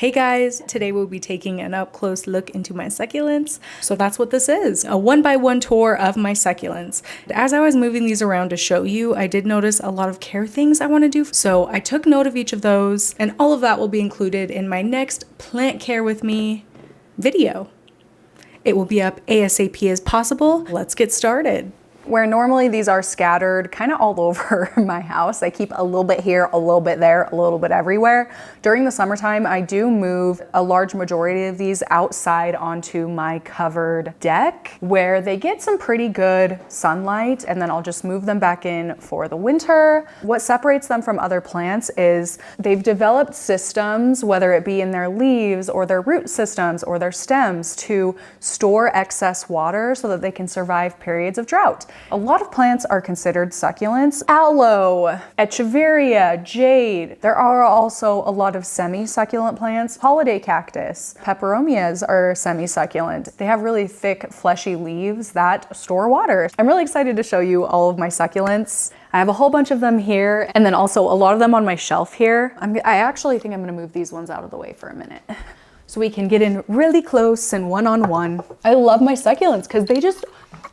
Hey guys, today we'll be taking an up close look into my succulents. So that's what this is, a 1x1 tour of my succulents. As I was moving these around to show you, I did notice a lot of care things I want to do. So I took note of each of those, and all of that will be included in my next Plant Care With Me video. It will be up ASAP as possible. Let's get started. Where normally these are scattered kind of all over my house, I keep a little bit here, a little bit there, a little bit everywhere. During the summertime, I do move a large majority of these outside onto my covered deck where they get some pretty good sunlight, and then I'll just move them back in for the winter. What separates them from other plants is they've developed systems, whether it be in their leaves or their root systems or their stems, to store excess water so that they can survive periods of drought. A lot of plants are considered succulents. Aloe, Echeveria, jade. There are also a lot of semi-succulent plants. Holiday cactus, peperomias are semi-succulent. They have really thick, fleshy leaves that store water. I'm really excited to show you all of my succulents. I have a whole bunch of them here, and then also a lot of them on my shelf here. I actually think I'm gonna move these ones out of the way for a minute so we can get in really close and one-on-one. I love my succulents because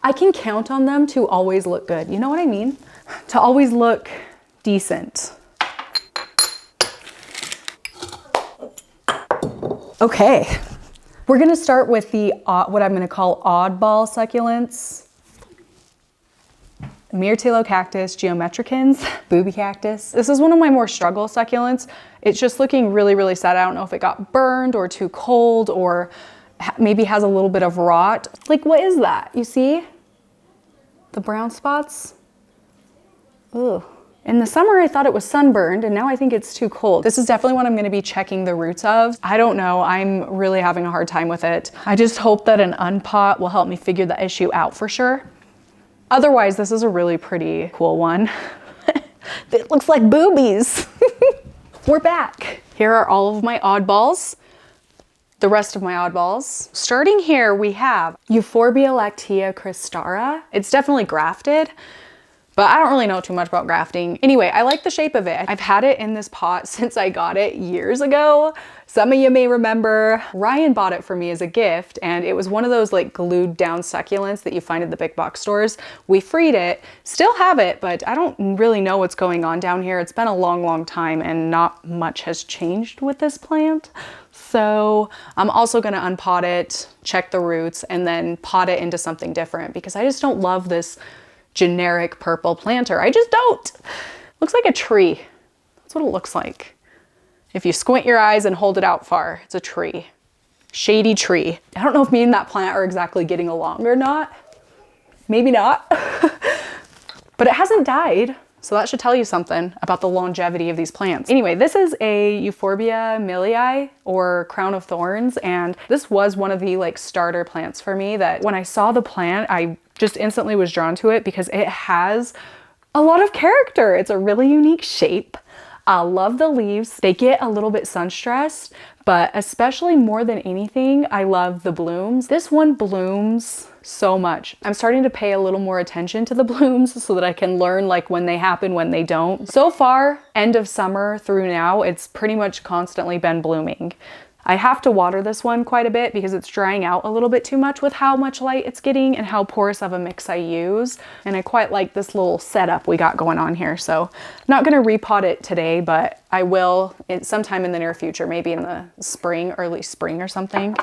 I can count on them to always look good. You know what I mean? To always look decent. Okay, we're gonna start with the what I'm gonna call oddball succulents. Myrtilo cactus, geometricans, booby cactus. This is one of my more struggle succulents. It's just looking really, really sad. I don't know if it got burned or too cold or maybe has a little bit of rot. Like, what is that? You see the brown spots? Ugh. In the summer, I thought it was sunburned, and now I think it's too cold. This is definitely what I'm gonna be checking the roots of. I don't know, I'm really having a hard time with it. I just hope that an unpot will help me figure the issue out for sure. Otherwise, this is a really pretty cool one. It looks like boobies. We're back. Here are all of my oddballs. The rest of my oddballs. Starting here, we have Euphorbia lactea cristara. It's definitely grafted, but I don't really know too much about grafting. Anyway, I like the shape of it. I've had it in this pot since I got it years ago. Some of you may remember, Ryan bought it for me as a gift, and it was one of those like glued down succulents that you find at the big box stores. We freed it, still have it, but I don't really know what's going on down here. It's been a long, long time, and not much has changed with this plant. So I'm also gonna unpot it, check the roots, and then pot it into something different because I just don't love this generic purple planter. I just don't. Looks like a tree. That's what it looks like. If you squint your eyes and hold it out far, it's a tree. Shady tree. I don't know if me and that plant are exactly getting along or not. Maybe not. But it hasn't died. So that should tell you something about the longevity of these plants. Anyway, this is a Euphorbia millii, or crown of thorns, and this was one of the like starter plants for me that when I saw the plant, I just instantly was drawn to it because it has a lot of character. It's a really unique shape. I love the leaves. They get a little bit sun stressed, but especially more than anything, I love the blooms. This one blooms so much. I'm starting to pay a little more attention to the blooms so that I can learn like when they happen, when they don't. So far, end of summer through now, it's pretty much constantly been blooming. I have to water this one quite a bit because it's drying out a little bit too much with how much light it's getting and how porous of a mix I use. And I quite like this little setup we got going on here. So I'm not gonna repot it today, but I will sometime in the near future, maybe in the spring, early spring or something.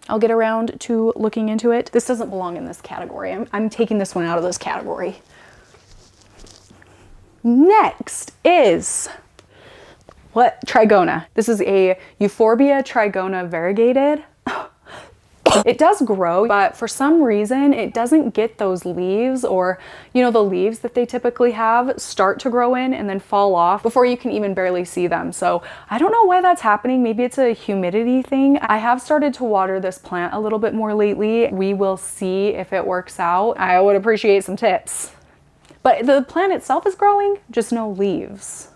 I'll get around to looking into it. This doesn't belong in this category. I'm taking this one out of this category. Next is what? Trigona. This is a Euphorbia trigona variegated. It does grow, but for some reason it doesn't get those leaves, or you know, the leaves that they typically have start to grow in and then fall off before you can even barely see them. So I don't know why that's happening. Maybe it's a humidity thing. I have started to water this plant a little bit more lately. We will see if it works out. I would appreciate some tips. But the plant itself is growing, just no leaves.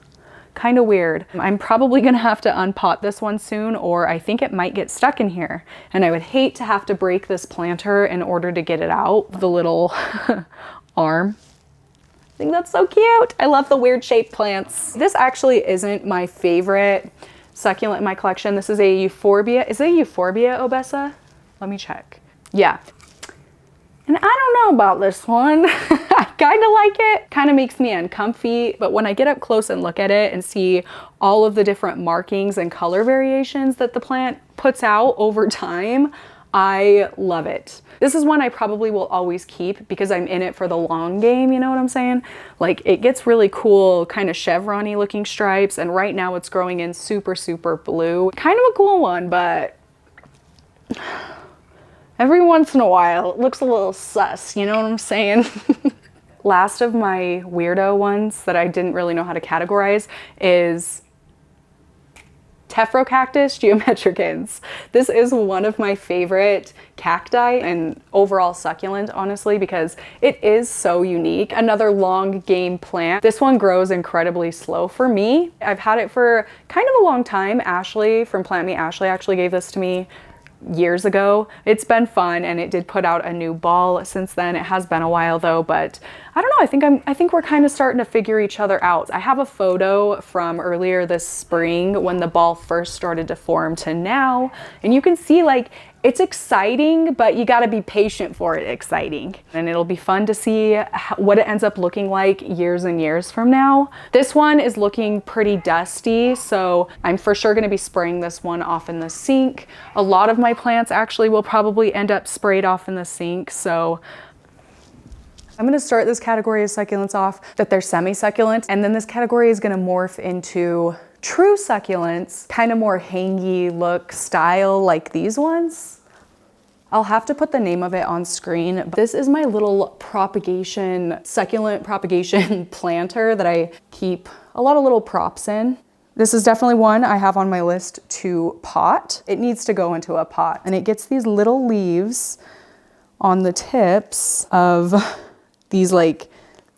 Kind of weird. I'm probably gonna have to unpot this one soon, or I think it might get stuck in here. And I would hate to have to break this planter in order to get it out. The little arm. think that's so cute. I love the weird shaped plants. This actually isn't my favorite succulent in my collection. This is a euphorbia. Is it a euphorbia obesa? Let me check. Yeah. And I don't know about this one. I kind of like it. Kind of makes me uncomfy, but when I get up close and look at it and see all of the different markings and color variations that the plant puts out over time, I love it. This is one I probably will always keep because I'm in it for the long game, you know what I'm saying? Like, it gets really cool, kind of chevron-y looking stripes, and right now it's growing in super, super blue. Kind of a cool one, but every once in a while, it looks a little sus, you know what I'm saying? Last of my weirdo ones that I didn't really know how to categorize is Cactus geometricans. This is one of my favorite cacti and overall succulent, honestly, because it is so unique. Another long game plant. This one grows incredibly slow for me. I've had it for kind of a long time. Ashley from Plant Me Ashley actually gave this to me years ago. It's been fun, and it did put out a new ball since then. It has been a while though, but I don't know, I think we're kind of starting to figure each other out. I have a photo from earlier this spring when the ball first started to form to now, and you can see like it's exciting, but you got to be patient for it exciting. And it'll be fun to see what it ends up looking like years and years from now. This one is looking pretty dusty, so I'm for sure going to be spraying this one off in the sink. A lot of my plants actually will probably end up sprayed off in the sink, so I'm going to start this category of succulents off that they're semi-succulent, and then this category is going to morph into true succulents, kind of more hangy look style like these ones. I'll have to put the name of it on screen. But this is my little succulent propagation planter that I keep a lot of little props in. This is definitely one I have on my list to pot. It needs to go into a pot, and it gets these little leaves on the tips of these like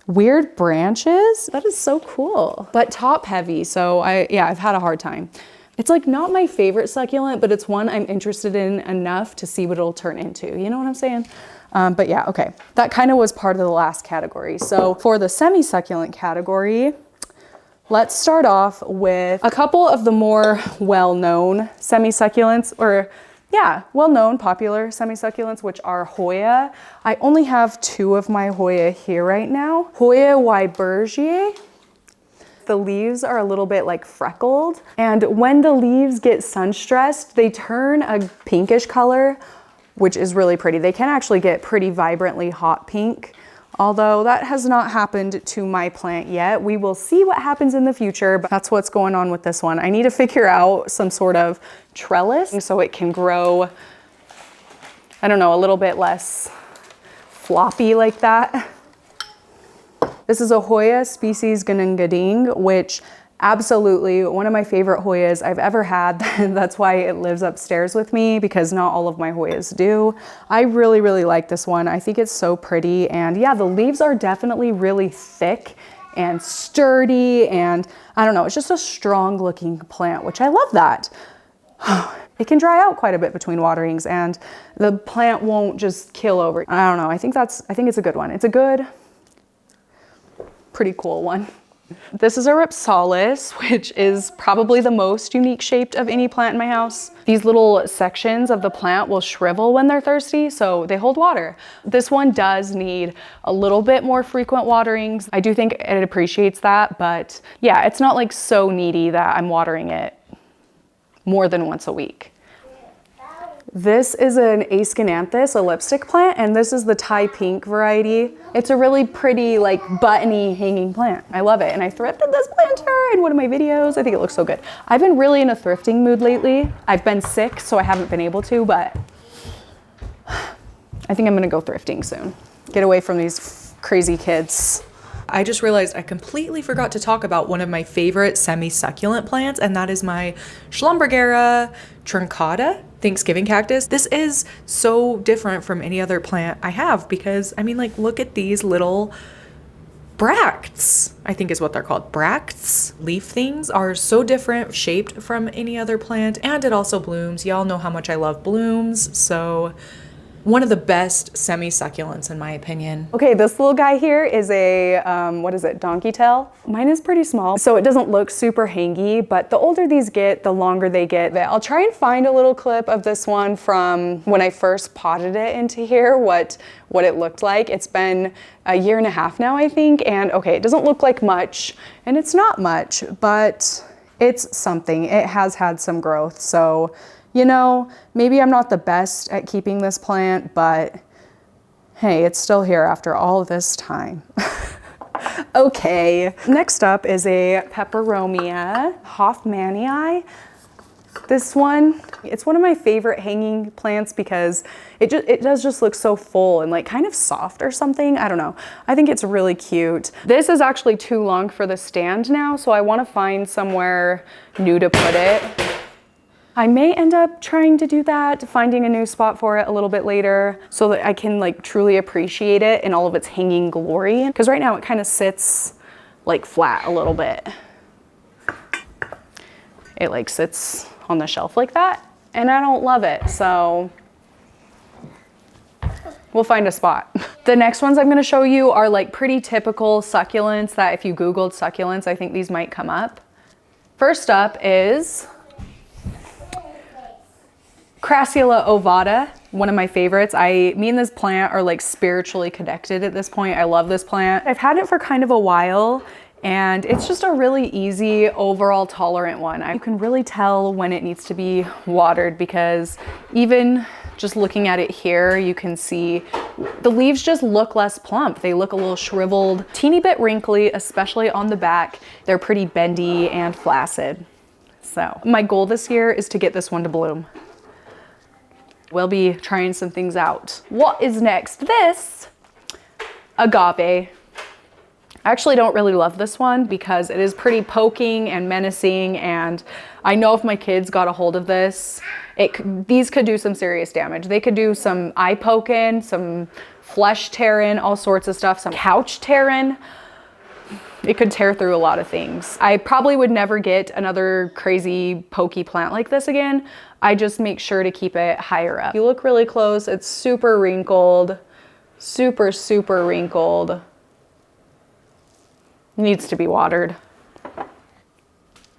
weird branches. That is so cool, but top heavy. So I've had a hard time. It's like not my favorite succulent, but it's one I'm interested in enough to see what it'll turn into. You know what I'm saying? But yeah, okay. That kind of was part of the last category. So for the semi-succulent category, let's start off with a couple of the more well-known semi-succulents, or yeah, well-known, popular semi-succulents, which are Hoya. I only have 2 of my Hoya here right now. Hoya Weibergier. The leaves are a little bit like freckled, and when the leaves get sun-stressed, they turn a pinkish color, which is really pretty. They can actually get pretty vibrantly hot pink, although that has not happened to my plant yet. We will see what happens in the future, but that's what's going on with this one. I need to figure out some sort of trellis so it can grow, I don't know, a little bit less floppy like that. This is a Hoya species Ganungading, which absolutely one of my favorite Hoyas I've ever had. That's why it lives upstairs with me, because not all of my Hoyas do. I really, really like this one. I think it's so pretty. And yeah, the leaves are definitely really thick and sturdy, and I don't know, it's just a strong looking plant, which I love that. It can dry out quite a bit between waterings and the plant won't just kill over. I don't know, I think it's a good one. It's a good, pretty cool one. This is a Ripsalis, which is probably the most unique shaped of any plant in my house. These little sections of the plant will shrivel when they're thirsty, so they hold water. This one does need a little bit more frequent waterings. I do think it appreciates that, but yeah, it's not like so needy that I'm watering it more than once a week. This is an Ascananthus, a lipstick plant, and this is the Thai pink variety. It's a really pretty, like, buttony hanging plant. I love it, and I thrifted this planter in one of my videos. I think it looks so good. I've been really in a thrifting mood lately. I've been sick, so I haven't been able to, but I think I'm gonna go thrifting soon. Get away from these crazy kids. I just realized I completely forgot to talk about one of my favorite semi-succulent plants, and that is my Schlumbergera truncata Thanksgiving cactus. This is so different from any other plant I have because, I mean, like, look at these little bracts, I think is what they're called, bracts. Leaf things are so different shaped from any other plant, and it also blooms. Y'all know how much I love blooms, so One of the best semi-succulents in my opinion. Okay, this little guy here is a, what is it, donkey tail? Mine is pretty small, so it doesn't look super hangy, but the older these get, the longer they get. I'll try and find a little clip of this one from when I first potted it into here, what it looked like. It's been a year and a half now, I think, and okay, it doesn't look like much, and it's not much, but it's something. It has had some growth, so you know, maybe I'm not the best at keeping this plant, but hey, it's still here after all this time. Okay, next up is a peperomia Hoffmanii. This one, it's one of my favorite hanging plants because it does just look so full and like kind of soft or something. I don't know. I think it's really cute. This is actually too long for the stand now, so I want to find somewhere new to put it. I may end up trying to do that, finding a new spot for it a little bit later so that I can like truly appreciate it in all of its hanging glory. Because right now it kind of sits like flat a little bit. It like sits on the shelf like that and I don't love it, so we'll find a spot. The next ones I'm gonna show you are like pretty typical succulents that if you Googled succulents, I think these might come up. First up is Crassula ovata, one of my favorites. Me and this plant are like spiritually connected at this point. I love this plant. I've had it for kind of a while and it's just a really easy, overall tolerant one. You can really tell when it needs to be watered because even just looking at it here, you can see the leaves just look less plump. They look a little shriveled, teeny bit wrinkly, especially on the back. They're pretty bendy and flaccid. So my goal this year is to get this one to bloom. We'll be trying some things out. What is next? This agave. I actually don't really love this one because it is pretty poking and menacing, and I know if my kids got a hold of this, these could do some serious damage. They could do some eye poking, some flesh tearing, all sorts of stuff, some couch tearing. It could tear through a lot of things. I probably would never get another crazy pokey plant like this again. I just make sure to keep it higher up. You look really close, it's super wrinkled, super, super wrinkled. Needs to be watered.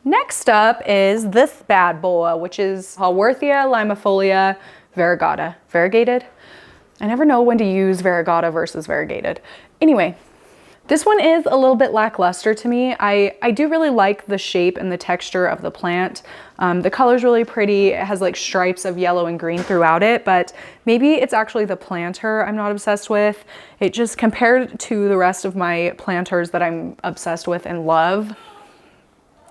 Next up is this bad boy, which is Haworthia limifolia variegata. Variegated? I never know when to use variegata versus variegated. Anyway, this one is a little bit lackluster to me. I do really like the shape and the texture of the plant. The color's really pretty. It has like stripes of yellow and green throughout it, but maybe it's actually the planter I'm not obsessed with. It just, compared to the rest of my planters that I'm obsessed with and love,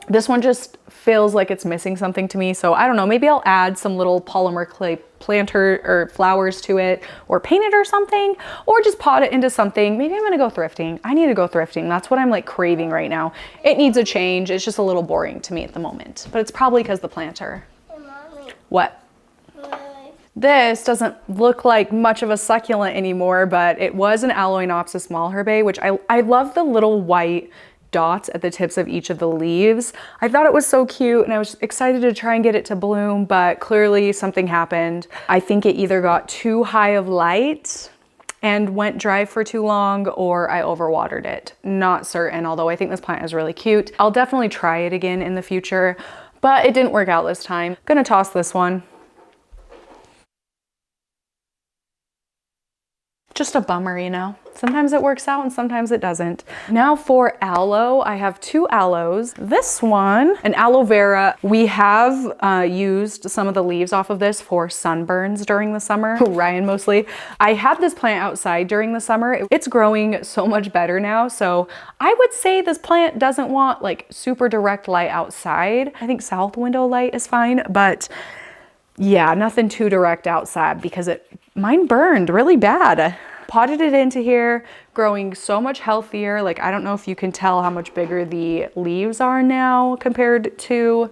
this one just feels like it's missing something to me. So I don't know, maybe I'll add some little polymer clay planter or flowers to it, or paint it or something, or just pot it into something. Maybe I'm gonna go thrifting. I need to go thrifting. That's what I'm like craving right now. It needs a change. It's just a little boring to me at the moment, but it's probably because the planter. Hey, Mommy. What? Mommy. This doesn't look like much of a succulent anymore, but it was an Aloenopsis malherbe, which I love the little white dots at the tips of each of the leaves. I thought it was so cute and I was excited to try and get it to bloom, but clearly something happened. I think it either got too high of light and went dry for too long, or I overwatered it. Not certain, although I think this plant is really cute. I'll definitely try it again in the future, but it didn't work out this time. Gonna toss this one. Just a bummer, you know? Sometimes it works out and sometimes it doesn't. Now for aloe, I have two aloes. This one, an aloe vera, we have used some of the leaves off of this for sunburns during the summer, Ryan mostly. I had this plant outside during the summer. It's growing so much better now. So I would say this plant doesn't want like super direct light outside. I think south window light is fine, but yeah, nothing too direct outside because mine burned really bad. Potted it into here, growing so much healthier. Like, I don't know if you can tell how much bigger the leaves are now compared to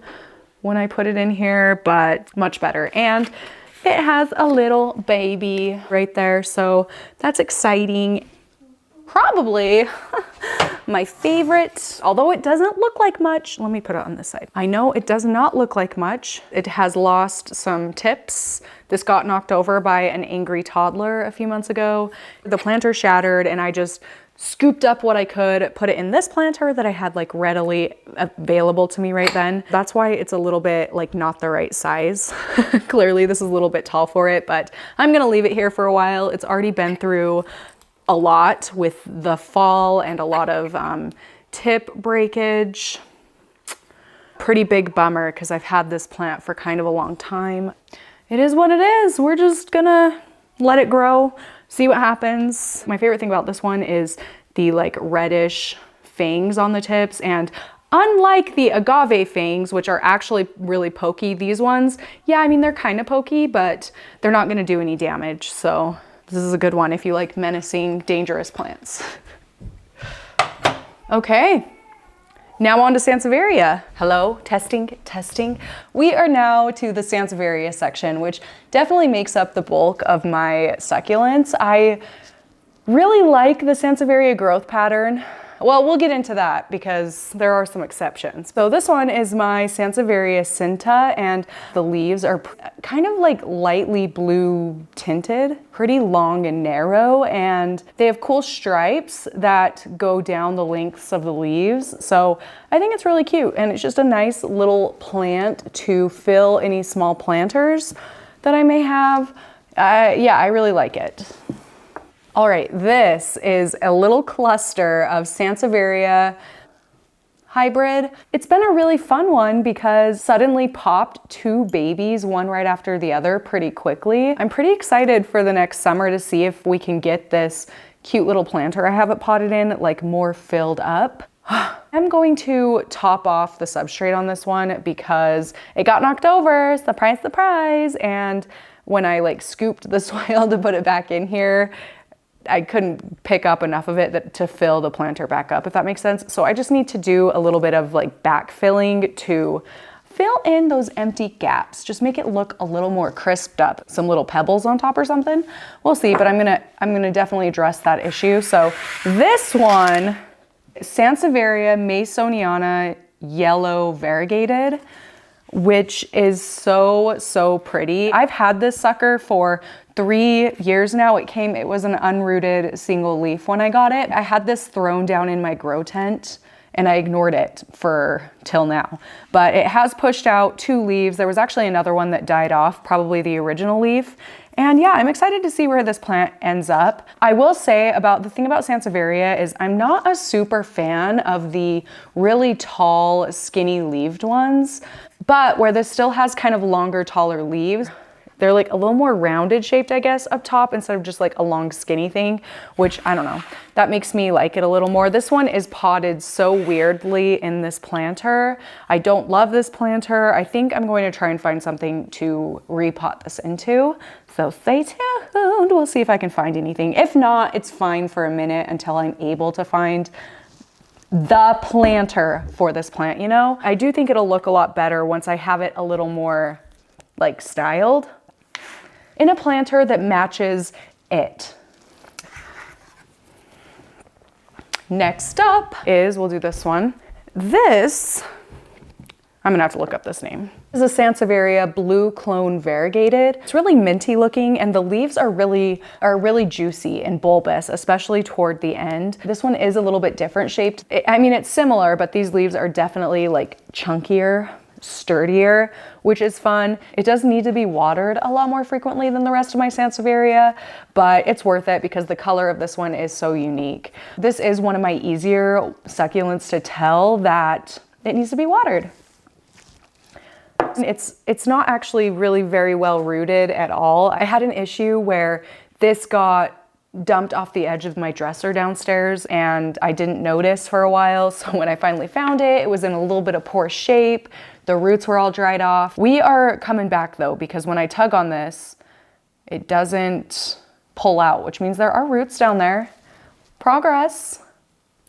when I put it in here, but much better. And it has a little baby right there, so that's exciting. Probably my favorite, although it doesn't look like much. Let me put it on this side. I know it does not look like much. It has lost some tips. This got knocked over by an angry toddler a few months ago. The planter shattered and I just scooped up what I could, put it in this planter that I had like readily available to me right then. That's why it's a little bit like not the right size. Clearly this is a little bit tall for it, but I'm gonna leave it here for a while. It's already been through a lot with the fall and a lot of tip breakage. Pretty big bummer because I've had this plant for kind of a long time. It is what it is. We're just gonna let it grow, see what happens. My favorite thing about this one is the like reddish fangs on the tips, and unlike the agave fangs, which are actually really pokey, these ones, yeah, I mean, they're kind of pokey, but they're not gonna do any damage. So this is a good one if you like menacing, dangerous plants. Okay, now on to Sansevieria. Hello, testing, testing. We are now to the Sansevieria section, which definitely makes up the bulk of my succulents. I really like the Sansevieria growth pattern. Well, we'll get into that because there are some exceptions. So this one is my Sansevieria cinta, and the leaves are kind of like lightly blue tinted, pretty long and narrow, and they have cool stripes that go down the lengths of the leaves. So I think it's really cute, and it's just a nice little plant to fill any small planters that I may have. Yeah, I really like it. All right, this is a little cluster of Sansevieria hybrid. It's been a really fun one because suddenly popped 2 babies, one right after the other, pretty quickly. I'm pretty excited for the next summer to see if we can get this cute little planter I have it potted in like more filled up. I'm going to top off the substrate on this one because it got knocked over, surprise, surprise. And when I like scooped the soil to put it back in here, I couldn't pick up enough of it to fill the planter back up, if that makes sense. So I just need to do a little bit of like backfilling to fill in those empty gaps. Just make it look a little more crisped up. Some little pebbles on top or something. We'll see, but I'm gonna definitely address that issue. So this one, Sansevieria masoniana yellow variegated, which is so pretty. I've had this sucker for 3 years now. It was an unrooted single leaf when I got it. I had this thrown down in my grow tent and I ignored it till now. But it has pushed out 2 leaves. There was actually another one that died off, probably the original leaf. And yeah, I'm excited to see where this plant ends up. I will say the thing about Sansevieria is I'm not a super fan of the really tall, skinny leaved ones, but where this still has kind of longer, taller leaves, they're like a little more rounded shaped, I guess, up top instead of just like a long skinny thing, which I don't know, that makes me like it a little more. This one is potted so weirdly in this planter. I don't love this planter. I think I'm going to try and find something to repot this into. So stay tuned. We'll see if I can find anything. If not, it's fine for a minute until I'm able to find the planter for this plant, you know? I do think it'll look a lot better once I have it a little more like styled in a planter that matches it. Next up we'll do this one. This, I'm gonna have to look up this name. This is a Sansevieria blue clone variegated. It's really minty looking and the leaves are really juicy and bulbous, especially toward the end. This one is a little bit different shaped. I mean, it's similar, but these leaves are definitely like chunkier, sturdier, which is fun. It does need to be watered a lot more frequently than the rest of my Sansevieria, but it's worth it because the color of this one is so unique. This is one of my easier succulents to tell that it needs to be watered. It's not actually really very well rooted at all. I had an issue where this got dumped off the edge of my dresser downstairs and I didn't notice for a while. So when I finally found it, it was in a little bit of poor shape. The roots were all dried off. We are coming back though, because when I tug on this, it doesn't pull out, which means there are roots down there. Progress.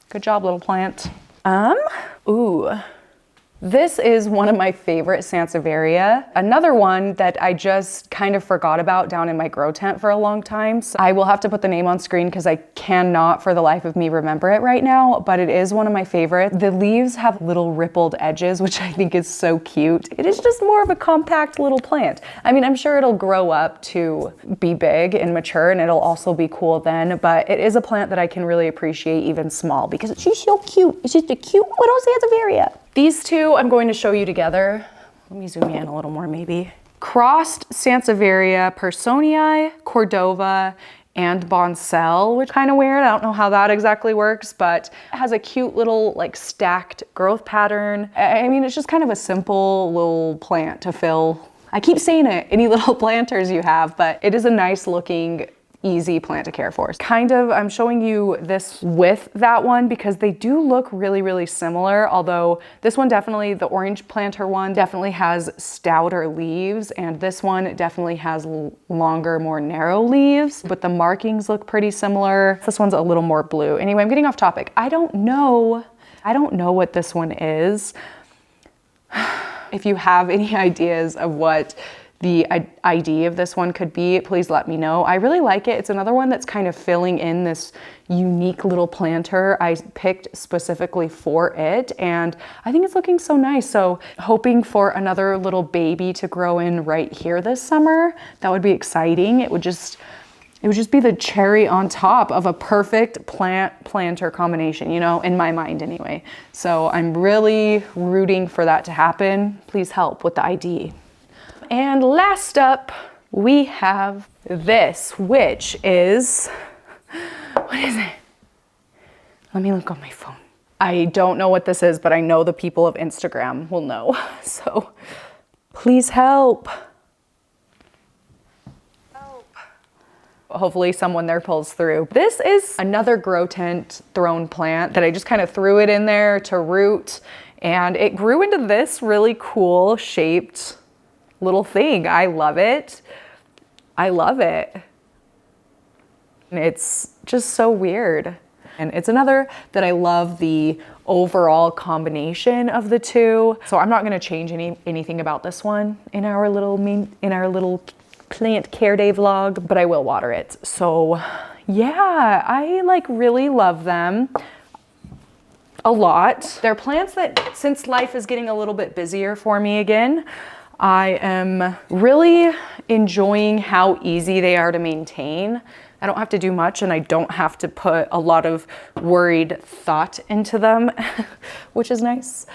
Good job, little plant. Ooh. This is one of my favorite Sansevieria. Another one that I just kind of forgot about down in my grow tent for a long time. So I will have to put the name on screen because I cannot for the life of me remember it right now, but it is one of my favorites. The leaves have little rippled edges, which I think is so cute. It is just more of a compact little plant. I mean, I'm sure it'll grow up to be big and mature and it'll also be cool then, but it is a plant that I can really appreciate even small because it's just so cute. It's just a cute little Sansevieria. These two I'm going to show you together. Let me zoom in a little more maybe. Crossed Sansevieria Personii, Cordova, and Bonsell, which is kind of weird. I don't know how that exactly works, but it has a cute little like stacked growth pattern. I mean, it's just kind of a simple little plant to fill. I keep saying it, any little planters you have, but it is a nice looking easy plant to care for. Kind of, I'm showing you this with that one because they do look really, really similar. Although this one definitely, the orange planter one definitely has stouter leaves and this one definitely has longer, more narrow leaves, but the markings look pretty similar. This one's a little more blue. Anyway, I'm getting off topic. I don't know what this one is. If you have any ideas of what the ID of this one could be, please let me know. I really like it. It's another one that's kind of filling in this unique little planter I picked specifically for it. And I think it's looking so nice. So hoping for another little baby to grow in right here this summer. That would be exciting. It would just be the cherry on top of a perfect plant-planter combination, you know, in my mind anyway. So I'm really rooting for that to happen. Please help with the ID. And last up, we have this, which is, what is it? Let me look on my phone. I don't know what this is, but I know the people of Instagram will know. So please help. Hopefully someone there pulls through. This is another grow tent thrown plant that I just kind of threw it in there to root, and it grew into this really cool shaped little thing. I love it. I love it. It's just so weird. And it's another that I love the overall combination of the two. So I'm not gonna change anything about this one in our little plant care day vlog, but I will water it. So yeah, I like really love them a lot. They're plants that, since life is getting a little bit busier for me again, I am really enjoying how easy they are to maintain. I don't have to do much and I don't have to put a lot of worried thought into them, which is nice.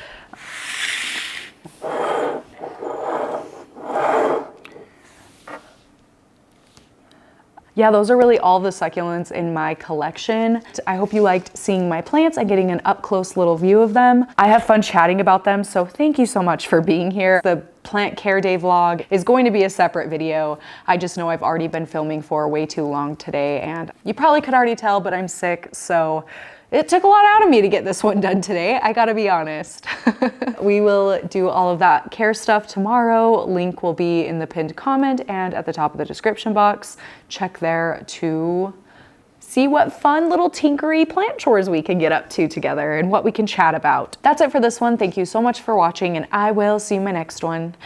Yeah, those are really all the succulents in my collection. I hope you liked seeing my plants and getting an up close little view of them. I have fun chatting about them, so thank you so much for being here. The plant care day vlog is going to be a separate video. I just know I've already been filming for way too long today, and you probably could already tell, but I'm sick, so it took a lot out of me to get this one done today, I gotta be honest. We will do all of that care stuff tomorrow. Link will be in the pinned comment and at the top of the description box. Check there to see what fun little tinkery plant chores we can get up to together and what we can chat about. That's it for this one. Thank you so much for watching and I will see you in my next one.